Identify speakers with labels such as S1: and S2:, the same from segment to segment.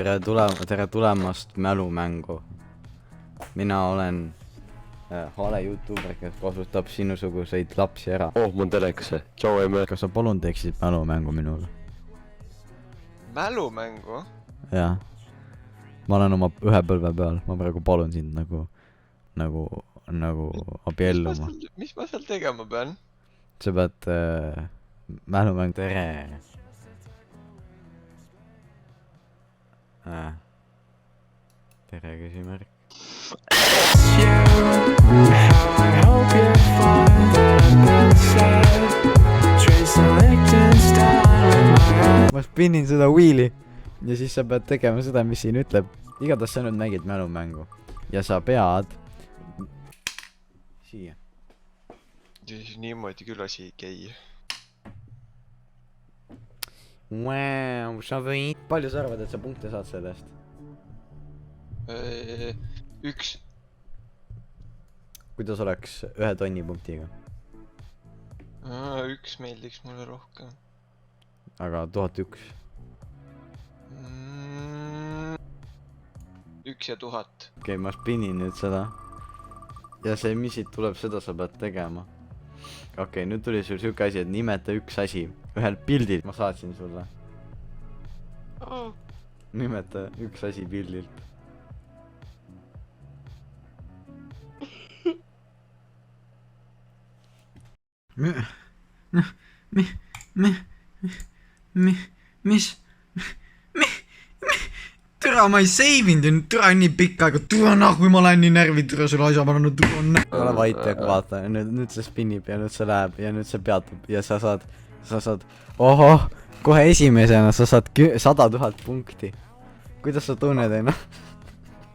S1: tere tulemast mälumängu. Mina olen hale YouTuber, kes kasutab sinusuguseid lapsi ära.
S2: Oh, mul telekas. Tšau, emme.
S1: Kas sa palun teeksid mälumängu minule?
S3: Mälumängu?
S1: Jah. Ma olen oma ühe põlve peal. Ma praegu palun sind nagu abielluma.
S3: Mis ma seal tegema pean?
S1: Sa pead mälumängu tere. Tere küsimärk. Ma spinnin seda wheeli ja siis sa pead tegema seda, mis siin ütleb. Igatahes sa nüüd mängid mälumängu ja sa pead siia.
S3: Siis niimoodi küll asi ei käi.
S1: Wow, sa võid. Palju sa arvad, et sa punkte saad sellest?
S3: 1.
S1: Kuidas oleks 1 tonni punktiga?
S3: 1 meeldiks mulle rohkem.
S1: Aga 1001?
S3: 1 ja 1000.
S1: Okei, ma spinnin nüüd seda. Ja see, mis siit tuleb, seda sa pead tegema. Okei, nüüd tuli sul siuke asi, et nimeta üks asi. Ühel pildil ma saatsin sulle. Nimeta üks asi pildilt. Türa, ma ei seivinud ja türa nii pikka aega. Türa nahku, ma lähen nii närvi, türa selle asja ma olen türa närvi. Ole vait ja vaata, nüüd see spinnib ja nüüd see läheb ja nüüd see peatub ja sa saad, ohoh, kohe esimesena sa saad 100 000 punkti. Kuidas sa tunned ennast?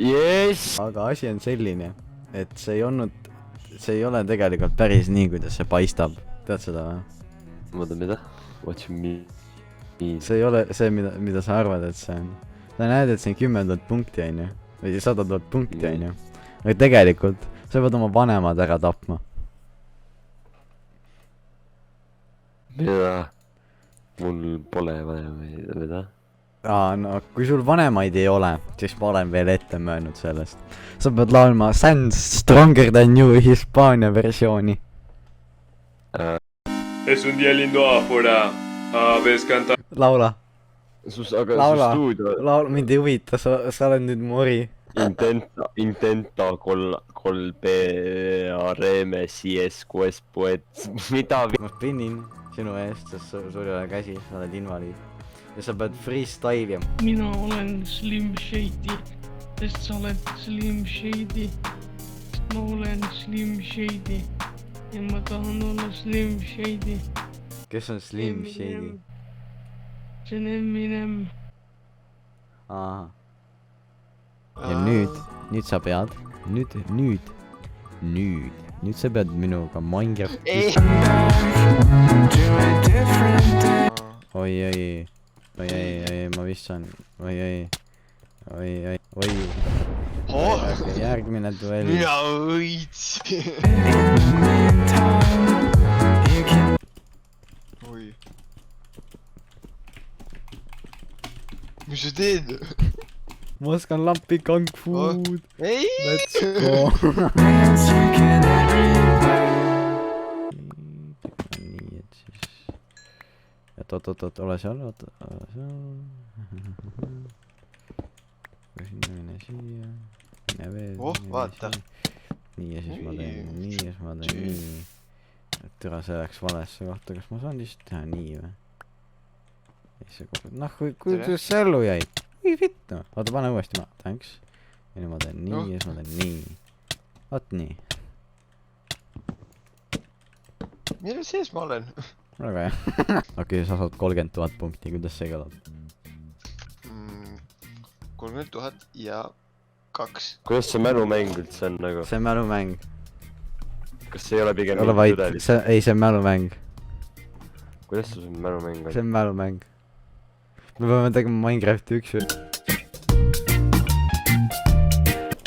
S2: Yes!
S1: Aga asi on selline, et see ei ole tegelikult päris nii, kuidas see paistab. Tead seda või?
S2: Mõtlen mida? What you mean?
S1: See ei ole see, mida sa arvad, et see on. Sa näed, et see on 10 000 punkti, on ju. Või 100 000 punkti, on ju. Aga tegelikult, sa pead oma vanemad ära tapma.
S2: Mida? Mul pole vanemaid, mida?
S1: No, kui sul vanemaid ei ole, siis ma olen veel ette möönud sellest. Sa pead laulma Sands Stronger Than You Hispaania versiooni.
S4: Es un día lindo afuera. Ves cantar.
S1: Laula.
S2: Aga stuudio...
S1: Laula, mind ei huvita, sa oled nüüd mori.
S2: Intenta kolbe areme sies kues poet. Mida?
S1: Ma spinnin sinu eest, sest sul ei ole käsi, sa oled invaliid. Ja sa pead freestyle.
S5: Mina olen Slim Shady, sest sa oled Slim Shady. Ma olen Slim Shady ja ma tahan olla Slim Shady.
S1: Kes on Slim Shady?
S5: See on Eminem.
S1: Aha. Ja nüüd sa pead, nüüd sa pead minuga Minecrafti. Oi, ma vissan. Oi. Järgmine duell.
S3: Mina võitsi. Oi. Mis sa teed?
S1: Ma oskan lampi kung fu'd.
S3: Ei!
S1: Let's go. Nii, et siis... Oot, ole seal. Mine siia. Mine veel.
S3: Vaata.
S1: Nii ja siis ma teen nii ja siis ma teen nii. Türa, see läks valesse kohta. Kas ma saan lihtsalt teha nii või? Noh, kui sa ellu jäid. Oi vittu. Oota, pane uuesti ma. Thanks. Ja nüüd ma teen nii ja siis ma teen nii. Vaat nii.
S3: Mille sees ma olen?
S1: Väga hea. Okei, sa saad 30 000 punkti. Kuidas see kõlab?
S3: 30 000 ja 2.
S2: Kuidas see mälumäng üldse on nagu?
S1: See on mälumäng.
S2: Kas see ei ole pigem...
S1: Ole vait. Ei, see on mälumäng.
S2: Kuidas see mälumäng on?
S1: See on mälumäng. Me peame tegema Minecrafti üks või.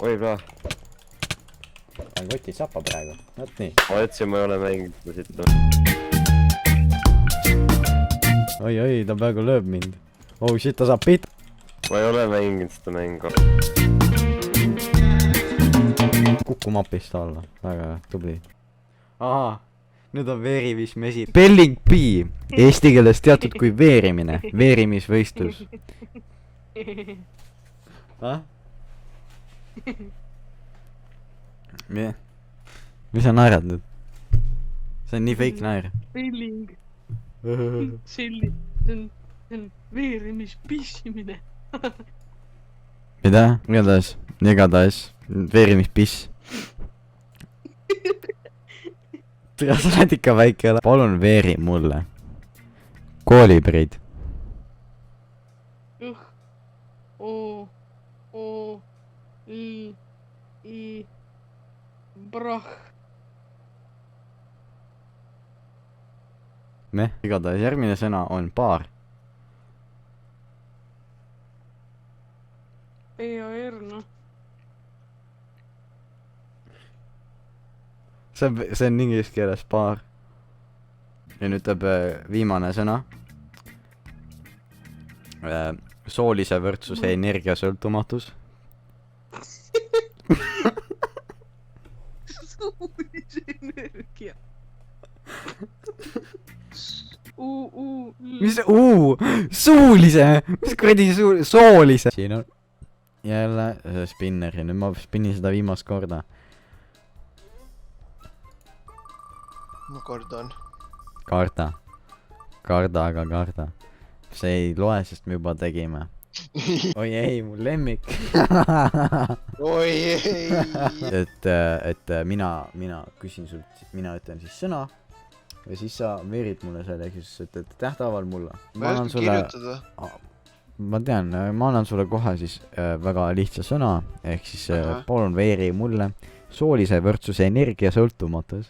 S2: Oi, pea.
S1: On kotid sapa praegu. Näed nii.
S2: Ma jätsin, ma ei ole mänginud siit.
S1: Oi, ta peaaegu lööb mind. Oh shit, ta saab pit.
S2: ma ei ole mänginud seda mängu.
S1: Kuku mapist alla, väga tubli. Ahaa, nüüd on veerimismesi. Spelling bee, eesti keeles teatud kui veerimine, veerimisvõistlus. Mis sa naerad nüüd? See on nii fake naer.
S5: Spelling. See on veerimispissimine.
S1: Mida? Igatahes, veerimispiss. Tere, sa oled ikka väike. Palun veeri mulle. Koolipreid.
S5: O, I, brah.
S1: Igatahes järgmine sõna on paar.
S5: EAR, noh.
S1: See on inglise keeles paar. Ja nüüd tuleb viimane sõna. Soolise võrdsuse energiasõltumatus.
S5: Soolise energia.
S1: Mis suulise? Mis kuradi soolise? Siin on jälle spinner ja nüüd ma spinnin seda viimast korda.
S3: Ma kardan.
S1: Karda, aga karda. See ei loe, sest me juba tegime. Oi ei, mu lemmik.
S3: Oi ei.
S1: Et mina küsin sult, mina ütlen siis sõna. Ja siis sa veerid mulle selle, siis ütled tähtaval mulle.
S3: Ma ei oska kirjutada.
S1: Ma tean, ma annan sulle kohe siis väga lihtsa sõna. Ehk siis palun veeri mulle soolise võrdsuse energiasõltumatus.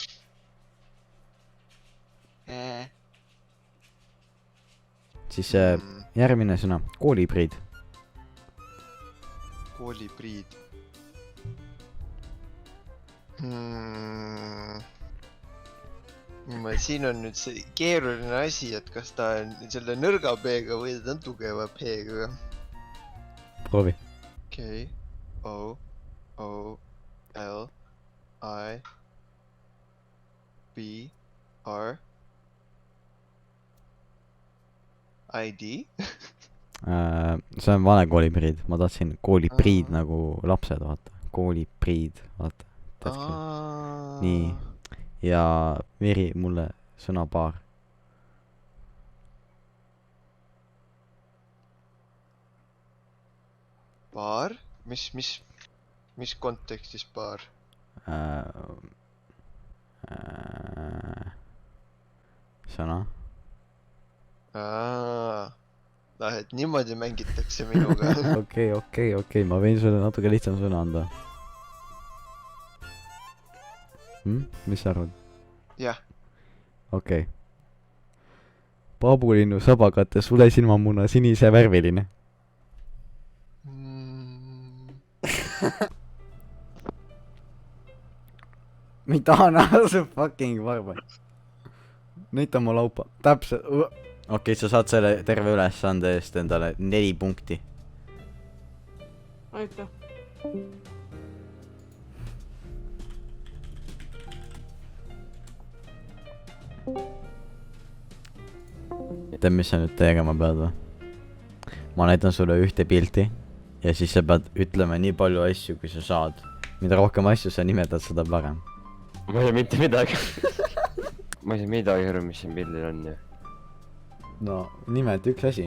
S1: Siis järgmine sõna, koolipreid.
S3: Koolipriid. Siin on nüüd see keeruline asi, et kas ta on selle nõrga P-ga või ta on tugeva P-ga.
S1: Proovi.
S3: K, O, O, L, I, B, R, ID.
S1: See on vale koolipriid. Ma tahtsin koolipriid nagu lapsed, vaata. Koolipriid, vaata. Nii. Ja veeri mulle sõna paar.
S3: Paar? Mis kontekstis paar?
S1: Sõna.
S3: Et niimoodi mängitakse minuga.
S1: Okei, ma võin sulle natuke lihtsam sõna anda. Mis sa arvad?
S3: Jah.
S1: Okei. Paabulinnu sabakate sulesilmamuna sinise värviline. Mida on see fucking varba? Näita mu laupa. Täpselt. Okei, sa saad selle terve ülesande eest endale 4 punkti.
S5: Aitäh.
S1: Tead, mis sa nüüd tegema pead või? Ma näitan sulle ühte pilti ja siis sa pead ütlema nii palju asju, kui sa saad. Mida rohkem asju sa nimetad, seda parem.
S2: Ma ei saa mitte midagi. Ma ei saa midagi aru, mis siin pildil on ju.
S1: No, nimeta üks asi.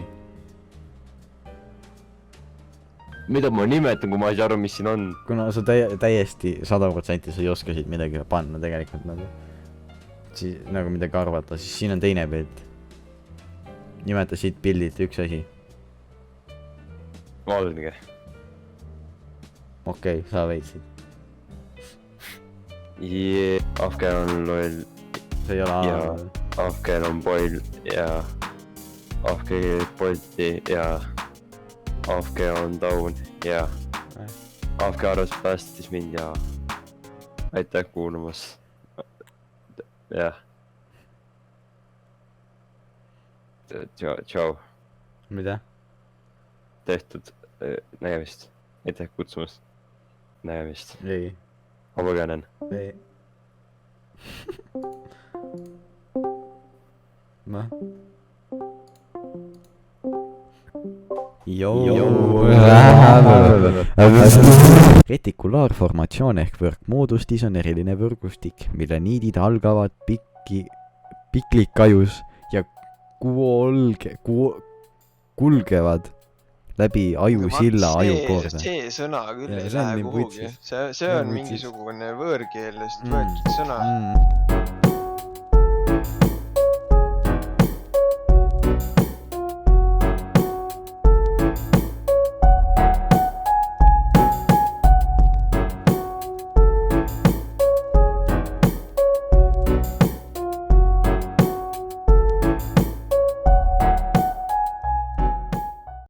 S2: Mida ma nimetan, kui ma ei saa aru, mis siin on?
S1: Kuna sa täiesti 100% sa ei oska siit midagi panna tegelikult nagu. Siis nagu midagi arvata, siis siin on teine pilt. Nimeta siit pildilt üks asi.
S2: Valge.
S1: Okei, sa veitsid.
S2: Afgan on loll.
S1: See ei ole
S2: ja Afgan on poil ja Afgan polti ja Afgan on down ja Afgan arvas päästis mind ja aitäh kuulamas. Jah. Tšau.
S1: Mida?
S2: tehtud. Nägemist. Aitäh kutsumast. Nägemist.
S1: ei ,
S2: Vabaganen.
S1: ei . noh . Retikulaarformatsioon ehk võrkmoodustis on eriline võrgustik, mille niidid algavad piklikajus ja kulgevad läbi ajusilla ajukoorda .
S3: see sõna küll
S1: Ja
S3: ei
S1: see on
S3: lähe
S1: nii
S3: kuhugi
S1: vutsis. .
S3: see
S1: See on
S3: on
S1: vutsis.
S3: mingisugune võõrkeelest võetud sõna .
S1: Mm.